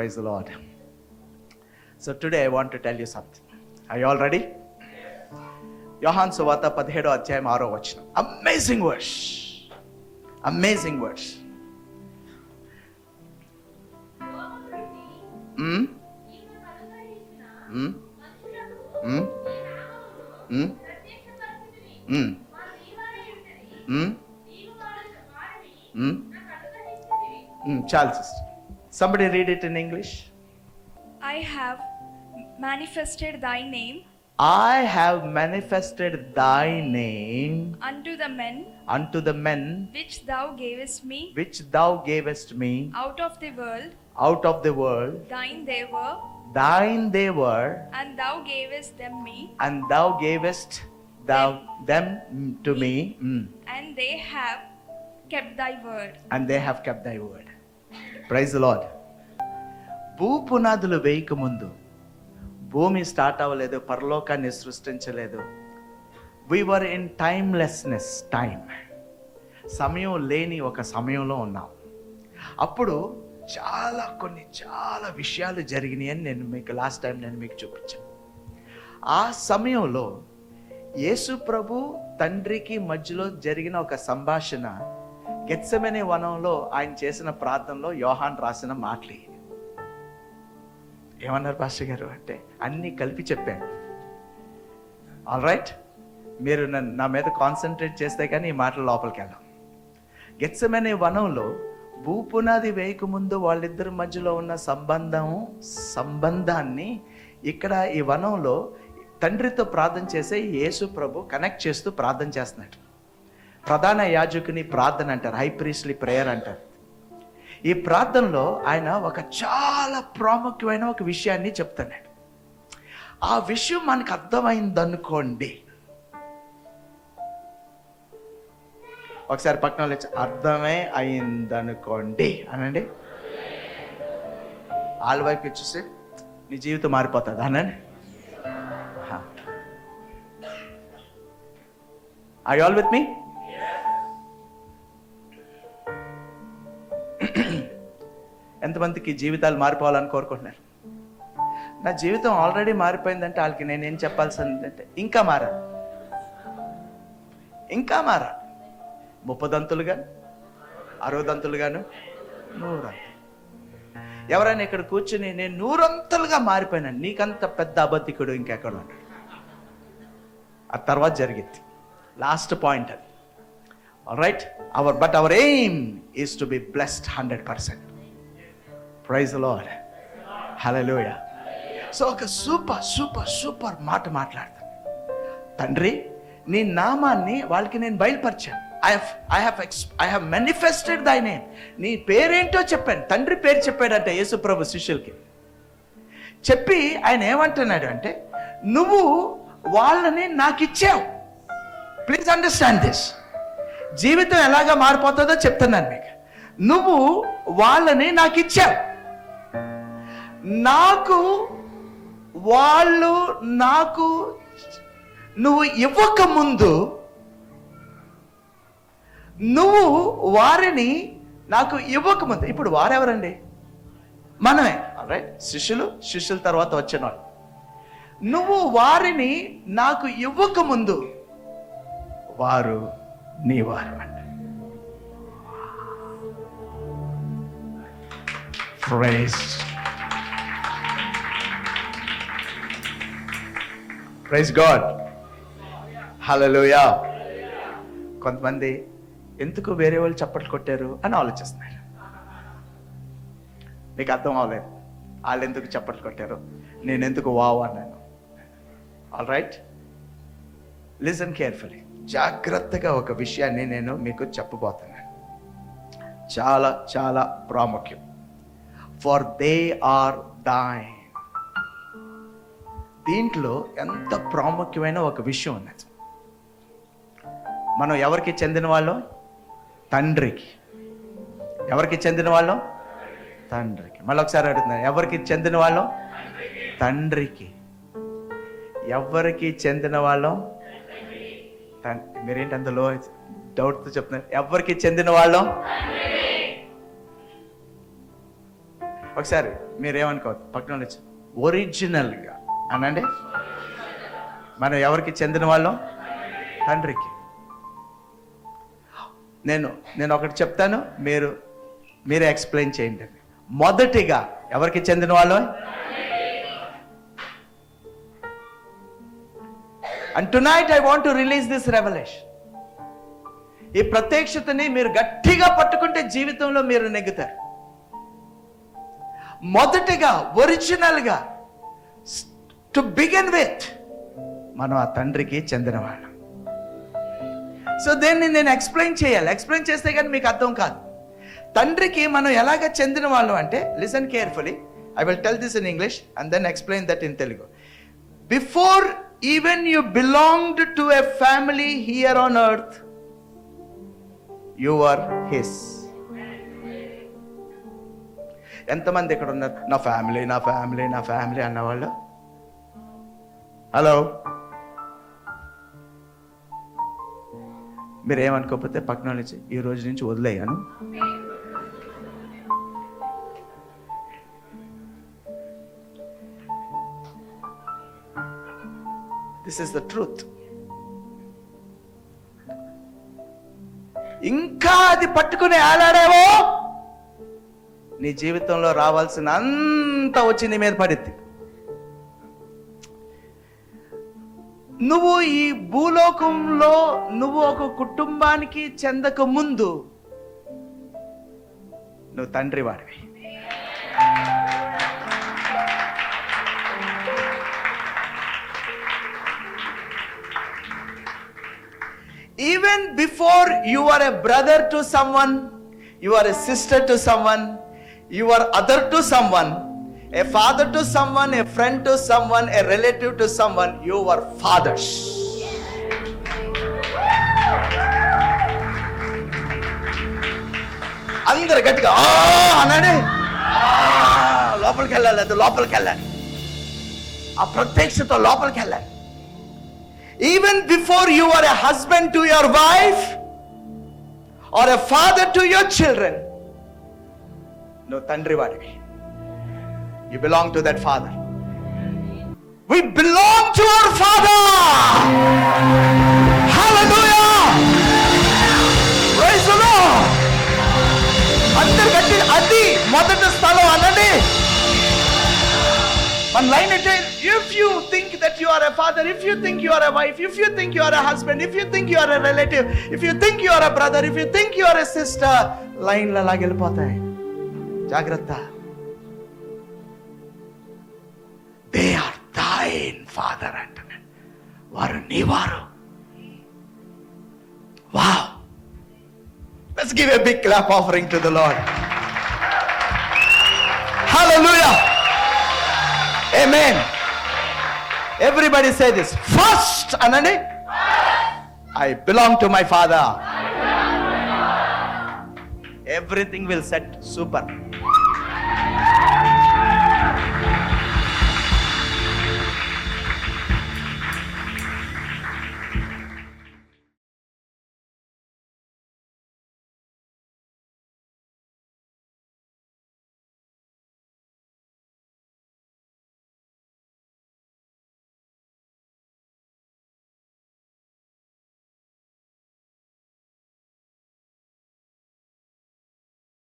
Praise the Lord. So today I want to tell you something. Are you all ready? యోహాను సువార్త 17వ అధ్యాయం 6వ వచనం. Amazing verse. Amazing verse. చాలు sister. Somebody read it in English. I have manifested thy name I have manifested thy name unto the men which thou gavest me out of the world. thine they were, and thou gavest them me, and thou gavest them to me, and they have kept thy word. Praise the Lord. భూపునాదులు వేయక ముందు, భూమి start అవ్వలేదు, పరలోకాన్ని సృష్టించలేదు. we were in timelessness, సమయం లేని ఒక సమయంలో ఉన్నాం. అప్పుడు చాలా విషయాలు జరిగినాయి అని నేను మీకు లాస్ట్ టైం చూపించాను. ఆ సమయంలో యేసు ప్రభు తండ్రికి మధ్యలో జరిగిన ఒక సంభాషణ, గెత్సెమనే వనంలో ఆయన చేసిన ప్రార్థనలో యోహాన్ రాసిన మాటలు. ఏమన్నారు పాస్టర్ గారు అంటే, అన్నీ కలిపి చెప్పాను. ఆల్ రైట్, మీరు నా మీద కాన్సన్ట్రేట్ చేస్తే కానీ ఈ మాటల లోపలికి వెళ్ళాం. గెత్సెమనే వనంలో భూపునాది వేయకముందు వాళ్ళిద్దరి మధ్యలో ఉన్న సంబంధాన్ని ఇక్కడ ఈ వనంలో తండ్రితో ప్రార్థన చేసే యేసు ప్రభు కనెక్ట్ చేస్తూ ప్రార్థన చేస్తున్నాడు. ప్రధాన యాజకుని ప్రార్థన అంటారు, హై ప్రీస్ట్లీ ప్రేయర్ అంటారు. ఈ ప్రార్థనలో ఆయన ఒక చాలా ప్రాముఖ్యమైన ఒక విషయాన్ని చెప్తున్నాడు. ఆ విషయం మనకు అర్థమైందనుకోండి, ఒకసారి పక్కన అర్థమే అయిందనుకోండి అనండి. వాళ్ళ వైపు చూస్తే నీ జీవితం మారిపోతుంది అనండి. Are you all with me? ఎంతమందికి జీవితాలు మారిపోవాలని కోరుకుంటున్నారు? నా జీవితం ఆల్రెడీ మారిపోయిందంటే వాళ్ళకి నేనేం చెప్పాల్సిందంటే, ఇంకా మారాలి, 30 దంతులుగాను, 60 దంతులుగాను, 100. ఎవరైనా ఇక్కడ కూర్చుని నేను 100 అంతలుగా మారిపోయినాను, నీకంత పెద్ద అబద్ధికుడు ఇంకెక్కడ ఉన్నాడు? ఆ తర్వాత జరిగింది లాస్ట్ పాయింట్ అది. All right, our aim is to be blessed 100%. Praise the Lord. Hallelujah. So ఒక సూపర్ మాట మాట్లాడతాను. తండ్రి, నీ నామాన్ని వాళ్ళకి నేను బయలుపరిచాను. I have manifested thy name. నీ పేరేంటో చెప్పాను. తండ్రి పేరు చెప్పాడంటే యేసు ప్రభు శిష్యులకి చెప్పి ఆయన ఏమంటున్నాడు అంటే, నువ్వు వాళ్ళని నాకు ఇచ్చావు. Please understand this. జీవితం ఎలాగా మారిపోతుందో చెప్తున్నాను మీకు. నువ్వు వాళ్ళని నాకు ఇచ్చావు. నువ్వు ఇవ్వక ముందు నువ్వు వారిని నాకు ఇవ్వకముందు, ఇప్పుడు వారెవరండి? మనమే. రైట్, శిష్యుల తర్వాత వచ్చిన వాళ్ళు. నువ్వు వారిని నాకు ఇవ్వకముందు వారు నీ వారు అండి. Praise God. హల్లెలూయా. కొంతమంది ఎందుకు వేరే వాళ్ళు చప్పట్లు కొట్టారు అని ఆలోచిస్తున్నారు. నీకు అర్థం అవ్వలేదు వాళ్ళు ఎందుకు చప్పట్లు కొట్టారు, నేను ఎందుకు వావ్ అన్నాను. All right, listen carefully. జాగ్రత్తగా ఒక విషయాన్ని నేను మీకు చెప్పబోతున్నాను, చాలా ప్రాముఖ్యం. For they are thine. దీంట్లో ఎంత ప్రాముఖ్యమైన ఒక విషయం ఉన్నది. మనం ఎవరికి చెందిన వాళ్ళం? తండ్రికి. ఎవరికి చెందిన వాళ్ళం? తండ్రికి. మళ్ళీ ఒకసారి అడుగుతున్నాను, ఎవరికి చెందిన వాళ్ళం? తండ్రికి. ఎవరికి చెందిన వాళ్ళం? మీరేంటి అందులో డౌట్తో చెప్తున్నారు? ఎవరికి చెందిన వాళ్ళం? ఒకసారి మీరేమనుకోవద్దు, పక్కన వచ్చి ఒరిజినల్గా అనండి. మనం ఎవరికి చెందిన వాళ్ళం? తండ్రికి. నేను ఒకటి చెప్తాను, మీరే ఎక్స్ప్లెయిన్ చేయండి. మొదటిగా ఎవరికి చెందిన వాళ్ళం? And tonight I want to release this revolution. ఈ ప్రత్యక్షతని మీరు గట్టిగా పట్టుకుంటే జీవితంలో మీరు నెగ్గుతారు. మొదటిగా ఒరిజినల్గా టు బిగిన్ విత్ మనం ఆ తండ్రికి చెందిన వాళ్ళం. సో దీన్ని నేను ఎక్స్ప్లెయిన్ చేయాలి. ఎక్స్ప్లెయిన్ చేస్తే కానీ మీకు అర్థం కాదు. తండ్రికి మనం ఎలాగ చెందిన వాళ్ళం అంటే, listen carefully, I will tell this in English and then explain that in Telugu. Before even you belonged to a family here on earth, you are his. ఎంతమంది ఇక్కడ ఉన్నారు నా ఫ్యామిలీ నా ఫ్యామిలీ నా ఫ్యామిలీ అన్నవాళ్ళు? హలో, మీరు ఏమనుకోకపోతే పక్కన నుంచి ఈ రోజు నుంచి వదిలేయాను. This is the truth. ఇంకా అది పట్టుకుని ఆలాడేవో, నీ జీవితంలో రావాల్సిన అంత వచ్చి నీ మీద పడిద్ది. నువ్వు ఈ భూలోకంలో నువ్వు ఒక కుటుంబానికి చెందక ముందు నువ్వు తండ్రి వాడివి. Even before you are a brother to someone, you are a sister to someone, you are other to someone, a father to someone, a friend to someone, a relative to someone, you are fathers. అందరు గట్టిగా అన్నాడు. లోపలికి వెళ్ళాలి, అది లోపలికి వెళ్ళాలి, ఆ ప్రత్యక్షతో లోపలికి వెళ్ళాలి. Even before you are a husband to your wife or a father to your children, no tandri vadivi. You belong to that father. We belong to our father. Hallelujah. Praise the Lord. Andaru gatti adi modata sthalam anandi. One line it is, if you think that you are a father, if you think you are a wife, if you think you are a husband, if you think you are a relative, if you think you are a brother, if you think you are a sister, line la lagelipotayi. Jagratta. They are thine father antane. Varu nee varu. Wow. Let's give a big clap offering to the Lord. Hallelujah. Amen. Everybody say this. First, anandi, I belong to my father. Everything will set super.